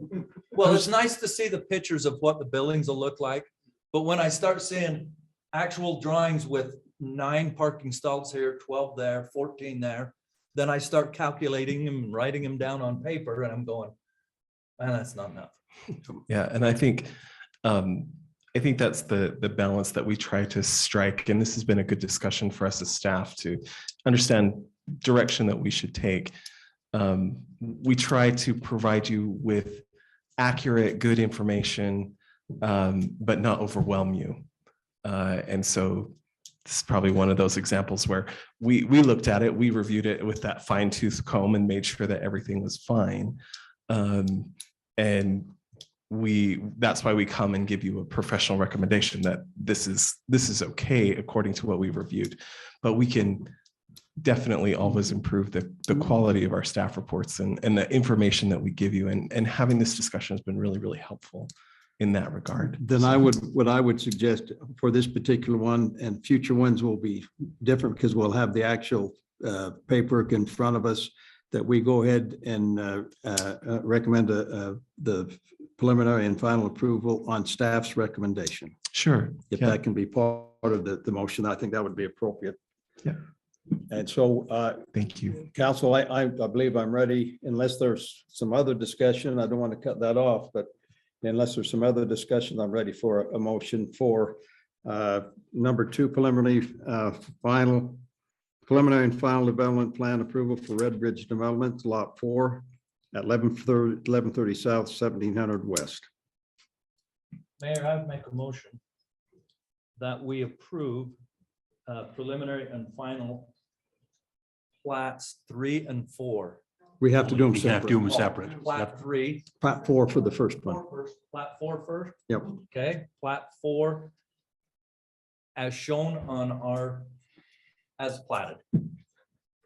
Well, it's nice to see the pictures of what the buildings will look like. But when I start seeing actual drawings with 9 parking stalls here, 12 there, 14 there, then I start calculating them and writing them down on paper and I'm going, man, that's not enough. Yeah, and I think that's the balance that we try to strike. And this has been a good discussion for us as staff to understand direction that we should take. We try to provide you with accurate, good information, but not overwhelm you. And so this is probably one of those examples where we looked at it, we reviewed it with that fine tooth comb and made sure that everything was fine. And that's why we come and give you a professional recommendation that this is okay according to what we reviewed. But we can definitely always improve the quality of our staff reports and the information that we give you. And having this discussion has been really, really helpful in that regard. Then what I would suggest for this particular one, and future ones will be different because we'll have the actual paperwork in front of us, that we go ahead and recommend the preliminary and final approval on staff's recommendation. Sure. If Yeah. that can be part of the motion, I think that would be appropriate. Yeah. And so, Thank you. council, I believe I'm ready, unless there's some other discussion. I don't want to cut that off, but unless there's some other discussion, I'm ready for a motion for number 2, preliminary and final development plan approval for Red Bridge Development, Lot 4 at 1130 South, 1700 West. Mayor, I would make a motion that we approve preliminary and final plats 3 and 4. We have to do them We have to do them separate. separate. Plat 3. Plat 4 for the first one. Plat 4 first. Yep. Okay, plat 4 as shown on our, as platted,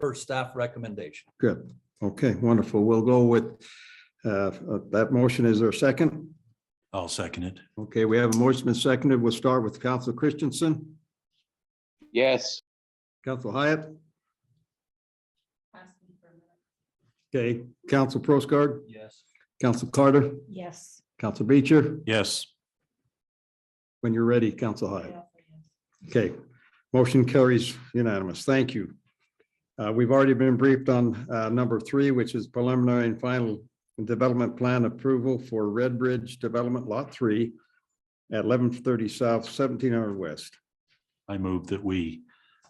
per staff recommendation. Good. Okay, wonderful. We'll go with that motion. Is there a second? I'll second it. Okay, we have a motion and seconded. We'll start with Council Christensen, Yes. Council Hyatt, Asking for a minute. okay, Council Proscard, Yes. Council Carter, Yes. Council Beecher. Yes. When you're ready, Council Hyatt. Okay, motion carries unanimous. Thank you. We've already been briefed on number 3, which is preliminary and final development plan approval for Red Bridge Development Lot 3 at 1130 South, 1700 West. I move that we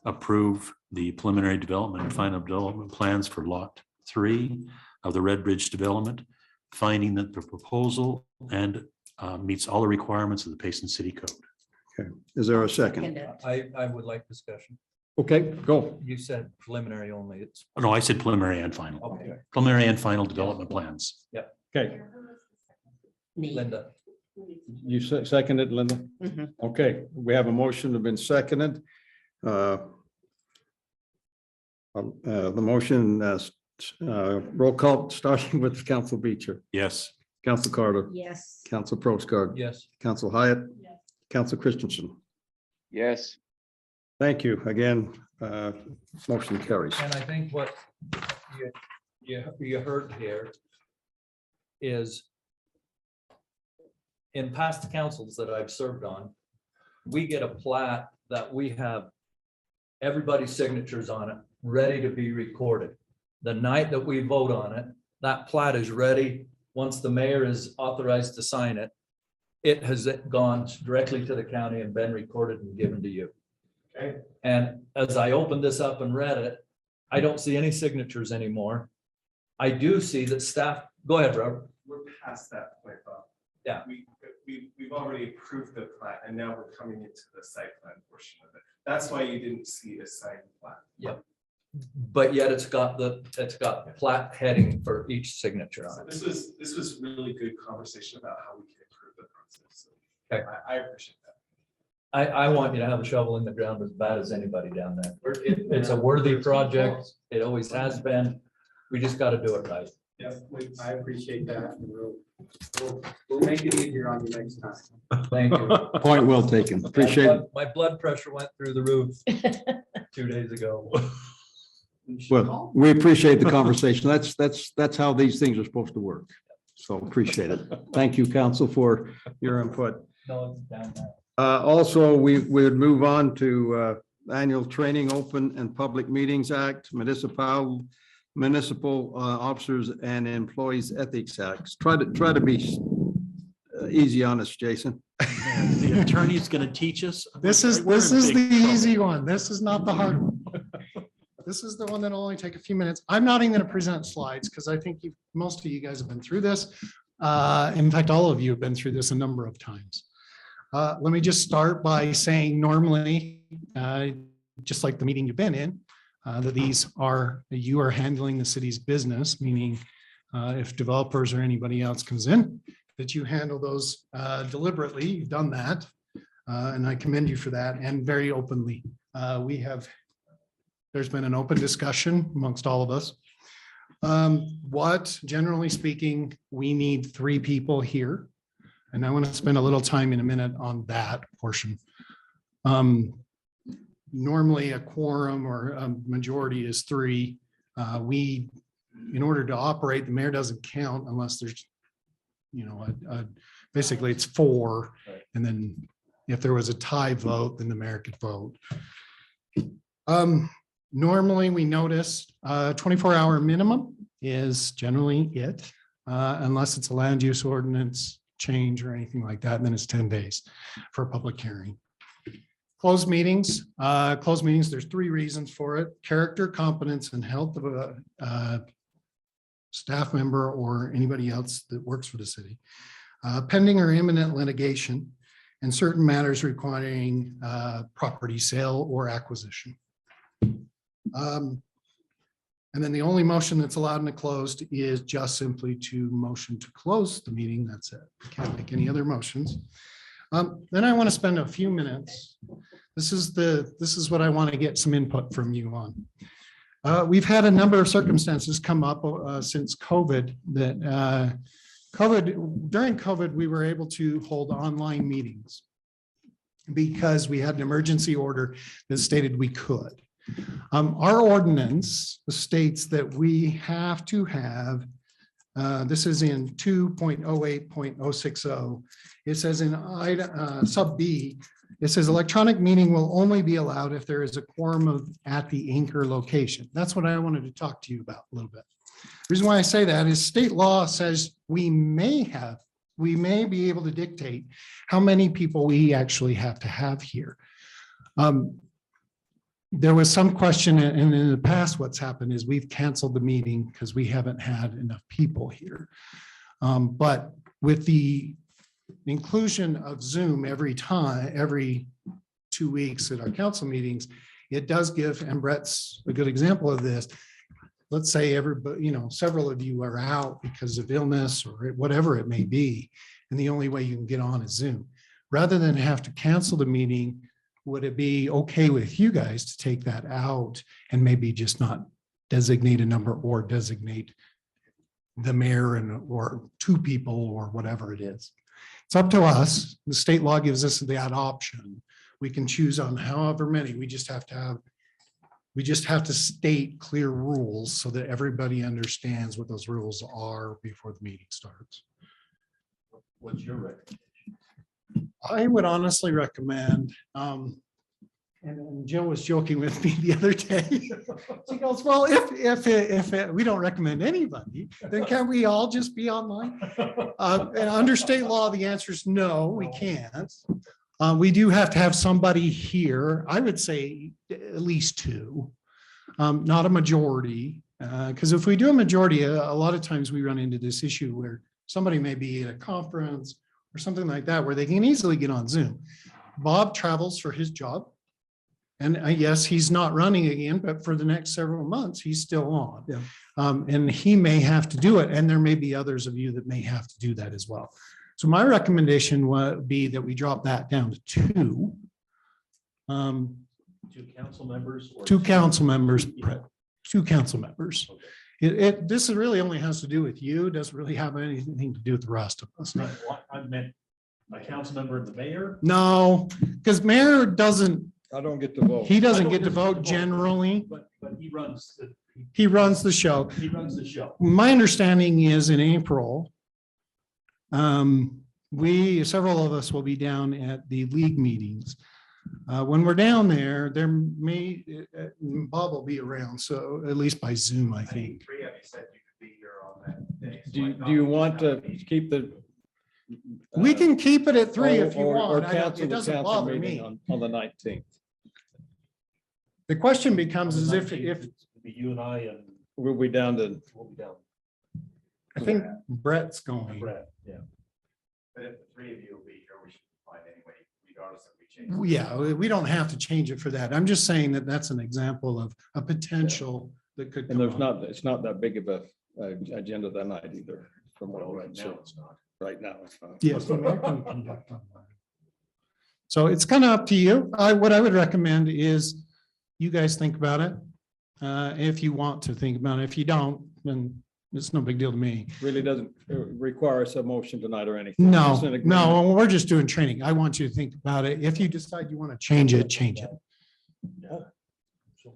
approve the preliminary development and final development plans for Lot 3 of the Red Bridge development, finding that the proposal and meets all the requirements of the Payson City Code. Okay, is there a second? I would like discussion. Okay, go. You said preliminary only. It's, Oh, no, I said preliminary and final. okay, Preliminary and final development plans. Okay, Linda. you seconded, Linda? Mhm. Okay, we have a motion that has been seconded. The motion, roll call, starting with Council Beecher, Yes. Council Carter, Yes. Council Proscard, Yes. Council Hyatt, Yes. Council Christensen. Yes. Thank you again. Motion carries. And I think what you heard here is in past councils that I've served on, we get a plat that we have everybody's signatures on it, ready to be recorded. The night that we vote on it, that plat is ready. Once the mayor is authorized to sign it, it has gone directly to the county and been recorded and given to you. Okay. And as I opened this up and read it, I don't see any signatures anymore. I do see that staff, go ahead, Robert. We're past that point, Bob. Yeah. We've already approved the plat and now we're coming into the site plan portion of it. That's why you didn't see a site plan. Yep. But yet it's got plat heading for each signature on it. So this was really good conversation about how we can improve the process. Okay. I appreciate that. I want you to have a shovel in the ground as bad as anybody down there. It's a worthy project. It always has been. We just got to do it right. Yeah, I appreciate that. We'll make it easier on you next time. Thank you. Point well taken. Appreciate it. My blood pressure went through the roof 2 days ago. Well, we appreciate the conversation. That's how these things are supposed to work. So appreciate it. Thank you, council, for your input. No, it's down there. Also, we would move on to annual training, open and public meetings act, municipal officers and employees ethics acts. Try to be easy on us, Jason. The attorney's gonna teach us. This is We're in the big trouble. easy one. This is not the hard one. This is the one that'll only take a few minutes. I'm not even going to present slides because I think most of you guys have been through this. In fact, all of you have been through this a number of times. Let me just start by saying normally, just like the meeting you've been in, that you are handling the city's business, meaning if developers or anybody else comes in, that you handle those deliberately. You've done that. And I commend you for that, and very openly. There's been an open discussion amongst all of us. What, generally speaking, we need 3 people here. And I want to spend a little time in a minute on that portion. Normally a quorum or a majority is 3. In order to operate, the mayor doesn't count unless there's, basically it's 4. And then if there was a tie vote, then the mayor could vote. Normally, we notice 24-hour minimum is generally it, unless it's a land use ordinance change or anything like that, and then it's 10 days for a public hearing. Closed meetings, there's 3 reasons for it: character, competence, and health of a staff member or anybody else that works for the city. Pending or imminent litigation, and certain matters requiring property sale or acquisition. And then the only motion that's allowed in the closed is just simply to motion to close the meeting. That's it. Can't make any other motions. Then I want to spend a few minutes. This is what I want to get some input from you on. We've had a number of circumstances come up since COVID that during COVID, we were able to hold online meetings because we had an emergency order that stated we could. Our ordinance states that we have to have, this is in 2.08.060. It says in sub B, it says electronic meeting will only be allowed if there is a quorum at the anchor location. That's what I wanted to talk to you about a little bit. The reason why I say that is state law says we may be able to dictate how many people we actually have to have here. There was some question, and in the past, what's happened is we've canceled the meeting because we haven't had enough people here. But with the inclusion of Zoom every 2 weeks at our council meetings, it does give, and Brett's a good example of this. Let's say everybody, several of you are out because of illness or whatever it may be, and the only way you can get on is Zoom. Rather than have to cancel the meeting, would it be okay with you guys to take that out and maybe just not designate a number or designate the mayor or 2 people or whatever it is? It's up to us. The state law gives us that option. We can choose on however many. We just have to state clear rules so that everybody understands what those rules are before the meeting starts. What's your recommendation? I would honestly recommend, and Jill was joking with me the other day. She goes, well, if we don't recommend anybody, then can we all just be online? And under state law, the answer is no, we can't. We do have to have somebody here. I would say at least 2, not a majority. Because if we do a majority, a lot of times we run into this issue where somebody may be at a conference or something like that, where they can easily get on Zoom. Bob travels for his job. And yes, he's not running again, but for the next several months, he's still on. Yeah. And he may have to do it. And there may be others of you that may have to do that as well. So my recommendation would be that we drop that down to 2. 2 council members? Or 2 council members, 2 council members. This really only has to do with you. Doesn't really have anything to do with the rest of us. Right, I meant a council member and the mayor? No, because mayor doesn't. I don't get to vote. He doesn't get to vote generally. But he runs the show. He runs the show. My understanding is in April, several of us will be down at the league meetings. When we're down there, Bob will be around, so at least by Zoom, I think. Three of you said you could be here on that day. Do you want to keep the? We can keep it at 3 if you or want. I don't- cancel It the doesn't council bother meeting me. On the 19th. The question becomes is if, It'd be you and I and We'll be down to, we'll be down. I think Brett's going. Brett, yeah. But if the three of you will be here, we should find anyway, regardless if we change. Yeah, we don't have to change it for that. I'm just saying that that's an example of a potential that could. and come there's up. not, it's not that big of a agenda that night either, from what Well, I right read. now So it's not. right now, it's not. Yes. the mayor can conduct online. So it's kind of up to you. What I would recommend is you guys think about it. If you want to think about it. If you don't, then it's no big deal to me. Really doesn't require us a motion tonight or anything. No, It's an agreement. no, we're just doing training. I want you to think about it. If you decide you want to change it, change it. Yeah. So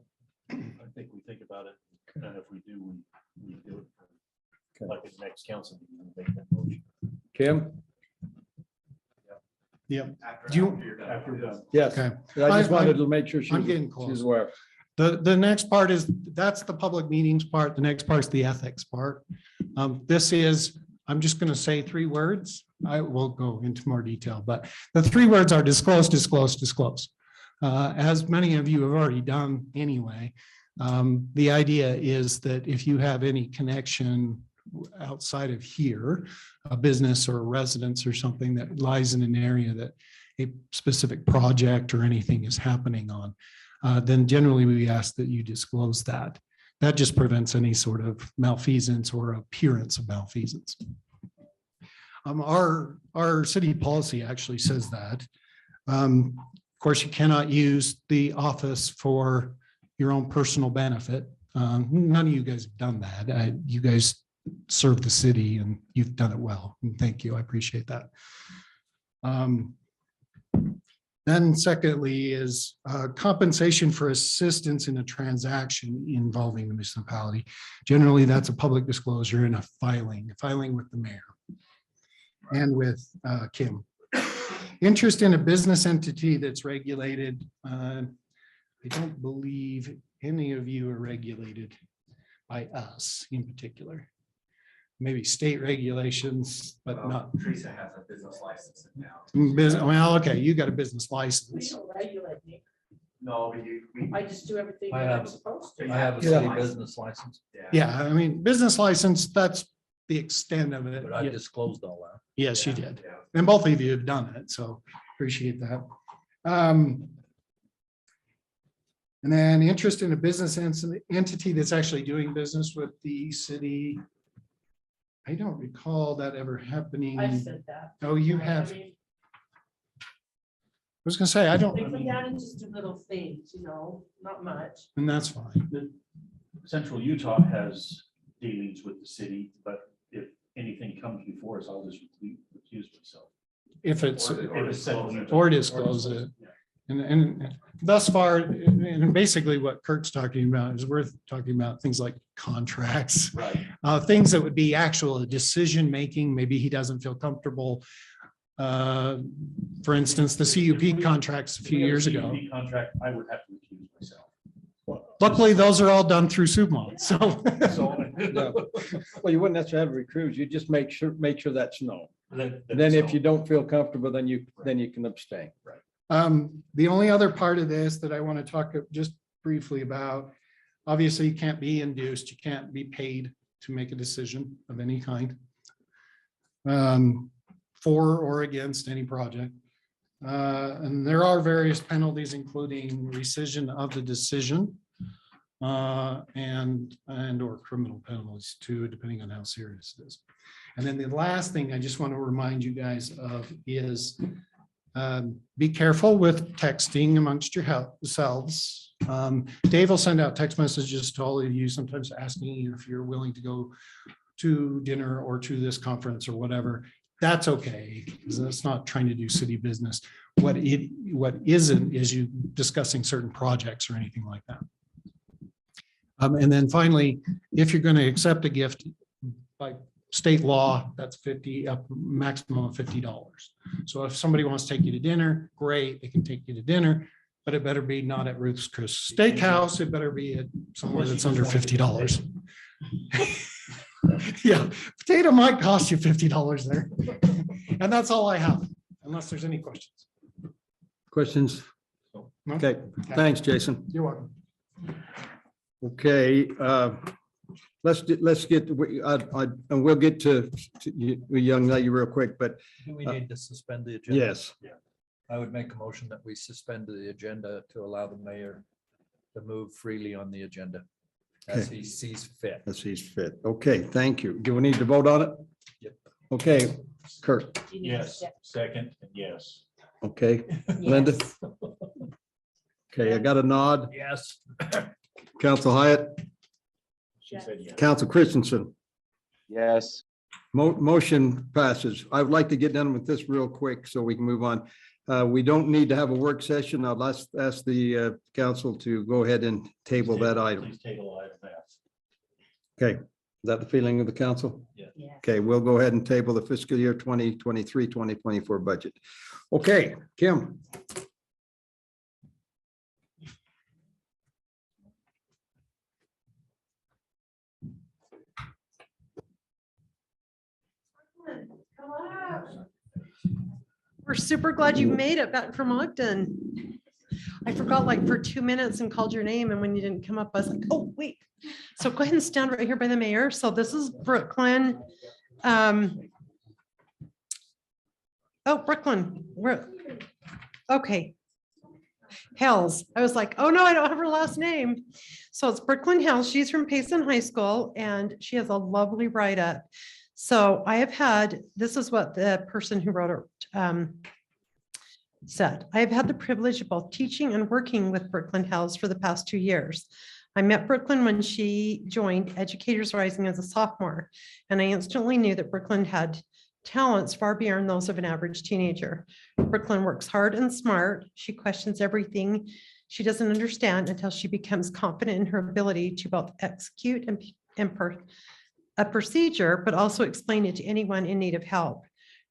I think we think about it, and if we do, we do it. Like at next council, meeting, we make that motion. Kim? Yep. After Do you- After we're done. Yes. Okay. I just I- wanted to make sure I'm getting close. she's aware. The next part is, that's the public meetings part. The next part is the ethics part. This is, I'm just going to say 3 words. I will go into more detail, but the 3 words are disclose, disclose, disclose. As many of you have already done anyway. The idea is that if you have any connection outside of here, a business or a residence or something that lies in an area that a specific project or anything is happening on, then generally we ask that you disclose that. That just prevents any sort of malfeasance or appearance of malfeasance. Our city policy actually says that. Of course, you cannot use the office for your own personal benefit. None of you guys have done that. You guys serve the city and you've done it well. And thank you. I appreciate that. Then secondly is compensation for assistance in a transaction involving the municipality. Generally, that's a public disclosure and a filing with the mayor and with Kim. Interest in a business entity that's regulated. I don't believe any of you are regulated by us in particular. Maybe state regulations, but not. Teresa has a business license now. Well, okay, you got a business We license. don't regulate me. No, we. I just do everything I that I'm have- supposed to. I have a Yeah. city business license, Yeah, I mean, business license, that's the extent of it. but I disclosed all that. Yes, you did. Yeah. And both of you have done it, so appreciate that. And then interest in a business entity that's actually doing business with the city. I don't recall that ever happening. I've said that. Oh, you I have. I mean, was gonna say, I don't, they come down and just do little things, not much. and that's fine. Central Utah has dealings with the city, but if anything comes before us, I'll just recuse myself. If it's, If it's Central Utah. or disclose it. Yeah. And thus far, and basically what Kirk's talking about is we're talking about things like contracts. Right. Things that would be actual decision-making, maybe he doesn't feel comfortable. For instance, the CUP contracts a few years ago. CUP Contract, I would have to recuse myself. Luckily, those are all done through Sumont, so. Yeah. Well, you wouldn't necessarily have recruits. You just make sure that's known. Then Then if you don't feel comfortable, then you can abstain. The only other part of this that I want to talk just briefly about, obviously you can't be induced, you can't be paid to make a decision of any kind. For or against any project. And there are various penalties, including rescission of the decision. And or criminal penalties too, depending on how serious it is. And then the last thing I just want to remind you guys of is be careful with texting amongst yourselves. Dave will send out text messages to all of you, sometimes asking you if you're willing to go to dinner or to this conference or whatever. That's okay, because that's not trying to do city business. What isn't is you discussing certain projects or anything like that. And then finally, if you're going to accept a gift, by state law, that's 50, up maximum of $50. So if somebody wants to take you to dinner, great, they can take you to dinner, but it better be not at Ruth's Chris Steakhouse. It better be at somewhere that's under $50. Yeah, potato might cost you $50 there. And that's all I have, unless there's any questions. Questions? No? Okay, thanks, Jason. You're welcome. Okay, let's get, and we'll get to you, young lady real quick, but Do we need to suspend the agenda? yes. I would make a motion that we suspend the agenda to allow the mayor to move freely on the agenda as he sees fit. As he's fit. Okay, thank you. Do we need to vote on it? Yep. Okay, Kurt. Yes, second, and yes. Okay, Linda. Okay, I got a nod. Yes. Council Hyatt, She said yes. Council Christensen. Yes. Motion passes. I would like to get done with this real quick so we can move on. We don't need to have a work session. I'll ask the council to go ahead and table that item. Please table item F. Okay, is that the feeling of the council? Yeah. Okay, we'll go ahead and table the fiscal year 2023, 2024 budget. Okay, Kim. We're super glad you made it back from Ogden. I forgot like for 2 minutes and called your name, and when you didn't come up, I was like, oh, wait. So go ahead and stand right here by the mayor. So this is Brooklyn. Oh, Brooklyn, okay. Hells. I was like, oh no, I don't have her last name. So it's Brooklyn Hells. She's from Payson High School and she has a lovely write-up. So I have had, this is what the person who wrote it said. I have had the privilege of both teaching and working with Brooklyn Hells for the past 2 years. I met Brooklyn when she joined Educators Rising as a sophomore, and I instantly knew that Brooklyn had talents far beyond those of an average teenager. Brooklyn works hard and smart. She questions everything she doesn't understand until she becomes confident in her ability to both execute a procedure, but also explain it to anyone in need of help.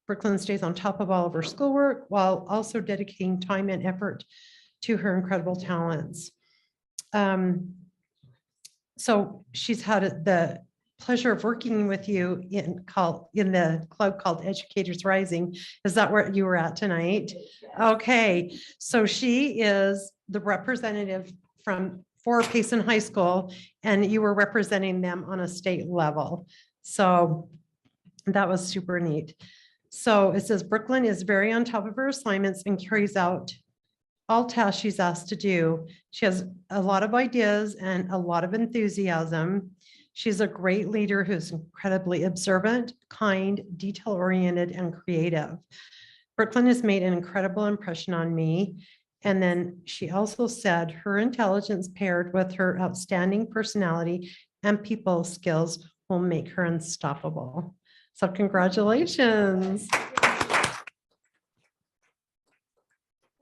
Brooklyn stays on top of all of her schoolwork while also dedicating time and effort to her incredible talents. So she's had the pleasure of working with you in the club called Educators Rising. Is that where you were at tonight? Okay, so she is the representative for Payson High School, and you were representing them on a state level. So that was super neat. So it says Brooklyn is very on top of her assignments and carries out all tasks she's asked to do. She has a lot of ideas and a lot of enthusiasm. She's a great leader who's incredibly observant, kind, detail-oriented, and creative. Brooklyn has made an incredible impression on me. And then she also said her intelligence paired with her outstanding personality and people skills will make her unstoppable. So congratulations.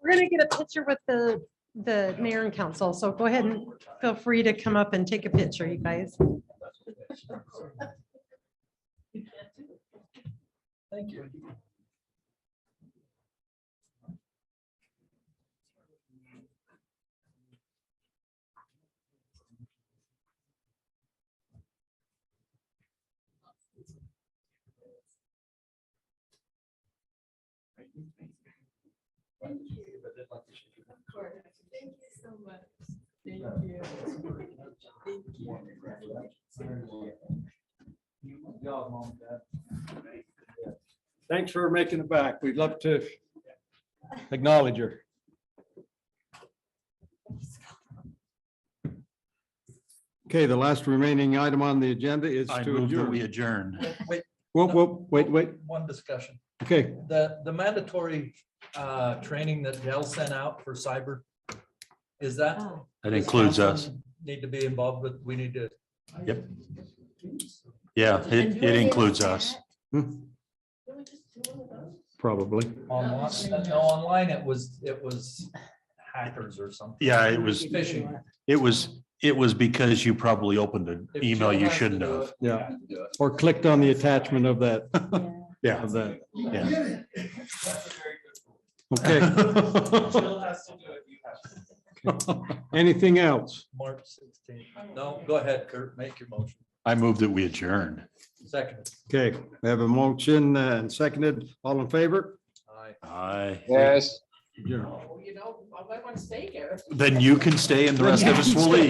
We're going to get a picture with the mayor and council. So go ahead and feel free to come up and take a picture, you guys. Thank you. Thank you. Of course. Thank you so much. Thank you. Thank you. Thanks for making it back. We'd love to acknowledge her. Okay, the last remaining item on the agenda is I to move that we adjourn. adjourn. Wait, Whoa, wait. one discussion. Okay, The mandatory training that Dell sent out for cyber, is that? That does includes us. council Need to be involved with, we need to. Yep. Yeah, it includes us. probably. Online, no, online it was hackers or something. Yeah, it was, Phishing. it was It was because you probably opened an If email Jill you has to shouldn't do have. it, Yeah. you have to do it. Or clicked on the attachment of that, Yeah. of that. Yeah. Okay, Jill has to do it, you have to. anything else? March 16th. No, go ahead, Kurt, make your motion. I move that we adjourn. Second. Okay, we have a motion and seconded. All in favor? Aye. Aye. Yes. Adjourn. You know, I might want to stay here. Then you can stay and the rest of us will leave.